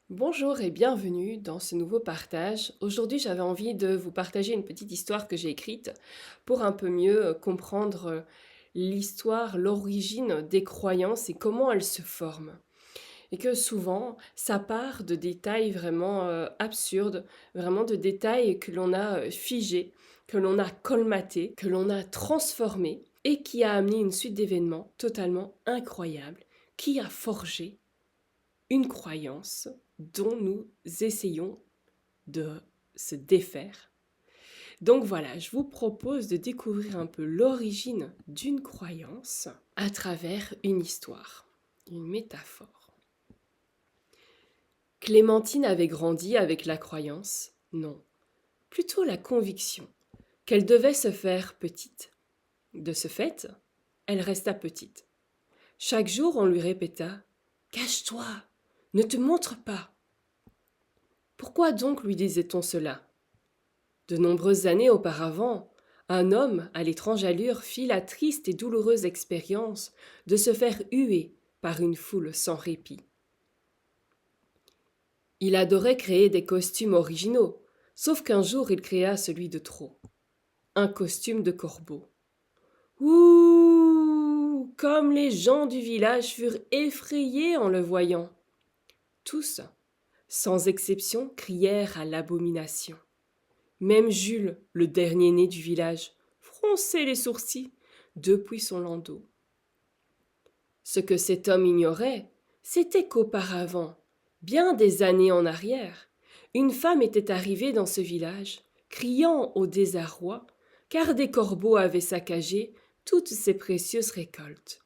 Bonjour et bienvenue dans ce nouveau partage. Aujourd'hui, j'avais envie de vous partager une petite histoire que j'ai écrite pour un peu mieux comprendre l'histoire, l'origine des croyances et comment elles se forment. Et que souvent, ça part de détails vraiment absurdes, vraiment de détails que l'on a figés, que l'on a colmatés, que l'on a transformés et qui a amené une suite d'événements totalement incroyables, qui a forgé une croyance dont nous essayons de se défaire. Donc voilà, je vous propose de découvrir un peu l'origine d'une croyance à travers une histoire, une métaphore. Clémentine avait grandi avec la croyance, non, plutôt la conviction, qu'elle devait se faire petite. De ce fait, elle resta petite. Chaque jour, on lui répéta « Cache-toi, ne te montre pas !» Pourquoi donc lui disait-on cela? De nombreuses années auparavant, un homme à l'étrange allure fit la triste et douloureuse expérience de se faire huer par une foule sans répit. Il adorait créer des costumes originaux, sauf qu'un jour il créa celui de trop, un costume de corbeau. Ouh! Comme les gens du village furent effrayés en le voyant. Tous, sans exception, crièrent à l'abomination. Même Jules, le dernier-né du village, fronçait les sourcils depuis son landau. Ce que cet homme ignorait, c'était qu'auparavant, bien des années en arrière, une femme était arrivée dans ce village, criant au désarroi, car des corbeaux avaient saccagé toutes ses précieuses récoltes.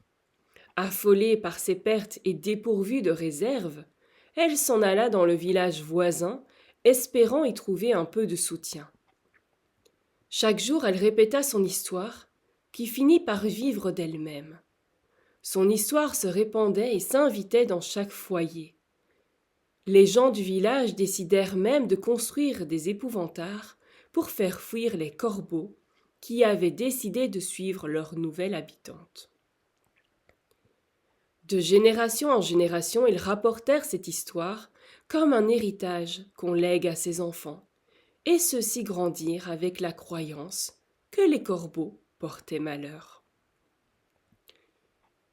Affolée par ses pertes et dépourvue de réserve, elle s'en alla dans le village voisin, espérant y trouver un peu de soutien. Chaque jour, elle répéta son histoire, qui finit par vivre d'elle-même. Son histoire se répandait et s'invitait dans chaque foyer. Les gens du village décidèrent même de construire des épouvantards pour faire fuir les corbeaux qui avaient décidé de suivre leur nouvelle habitante. De génération en génération, ils rapportèrent cette histoire comme un héritage qu'on lègue à ses enfants, et ceux-ci grandirent avec la croyance que les corbeaux portaient malheur.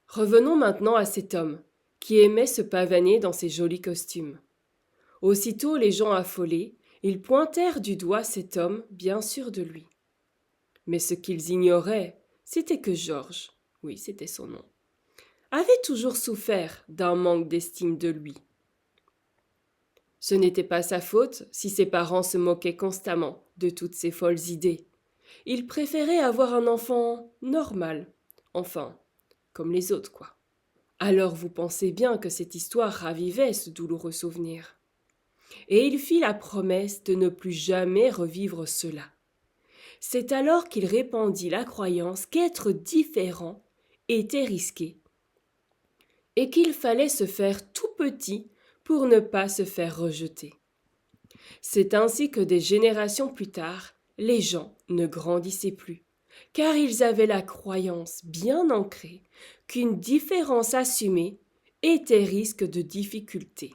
Revenons maintenant à cet homme qui aimait se pavaner dans ses jolis costumes. Aussitôt les gens affolés, ils pointèrent du doigt cet homme bien sûr de lui. Mais ce qu'ils ignoraient, c'était que Georges, oui c'était son nom, avait toujours souffert d'un manque d'estime de lui. Ce n'était pas sa faute si ses parents se moquaient constamment de toutes ses folles idées. Il préférait avoir un enfant normal, enfin, comme les autres, quoi. Alors vous pensez bien que cette histoire ravivait ce douloureux souvenir. Et il fit la promesse de ne plus jamais revivre cela. C'est alors qu'il répandit la croyance qu'être différent était risqué, et qu'il fallait se faire tout petit pour ne pas se faire rejeter. C'est ainsi que des générations plus tard, les gens ne grandissaient plus, car ils avaient la croyance bien ancrée qu'une différence assumée était risque de difficulté.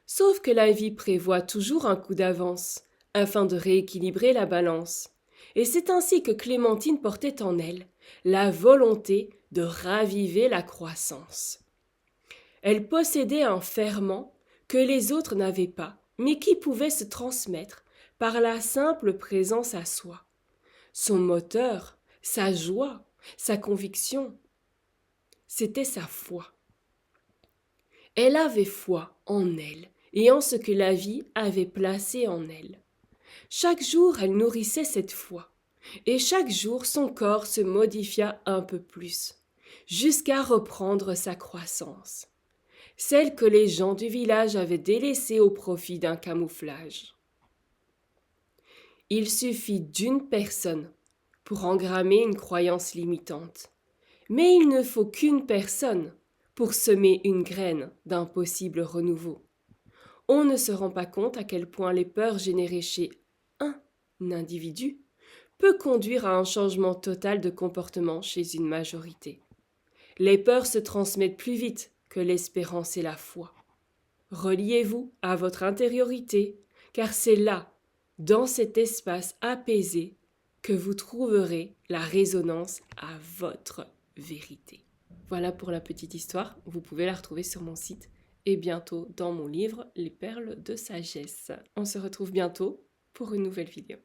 Sauf que la vie prévoit toujours un coup d'avance, afin de rééquilibrer la balance. Et c'est ainsi que Clémentine portait en elle la volonté de raviver la croissance. Elle possédait un ferment que les autres n'avaient pas, mais qui pouvait se transmettre par la simple présence à soi. Son moteur, sa joie, sa conviction, c'était sa foi. Elle avait foi en elle et en ce que la vie avait placé en elle. Chaque jour, elle nourrissait cette foi, et chaque jour, son corps se modifia un peu plus, jusqu'à reprendre sa croissance, celle que les gens du village avaient délaissée au profit d'un camouflage. Il suffit d'une personne pour engrammer une croyance limitante, mais il ne faut qu'une personne pour semer une graine d'un possible renouveau. On ne se rend pas compte à quel point les peurs générées chez un individu peut conduire à un changement total de comportement chez une majorité. Les peurs se transmettent plus vite que l'espérance et la foi. Reliez-vous à votre intériorité, car c'est là, dans cet espace apaisé, que vous trouverez la résonance à votre vérité. Voilà pour la petite histoire, vous pouvez la retrouver sur mon site et bientôt dans mon livre Les perles de sagesse. On se retrouve bientôt pour une nouvelle vidéo.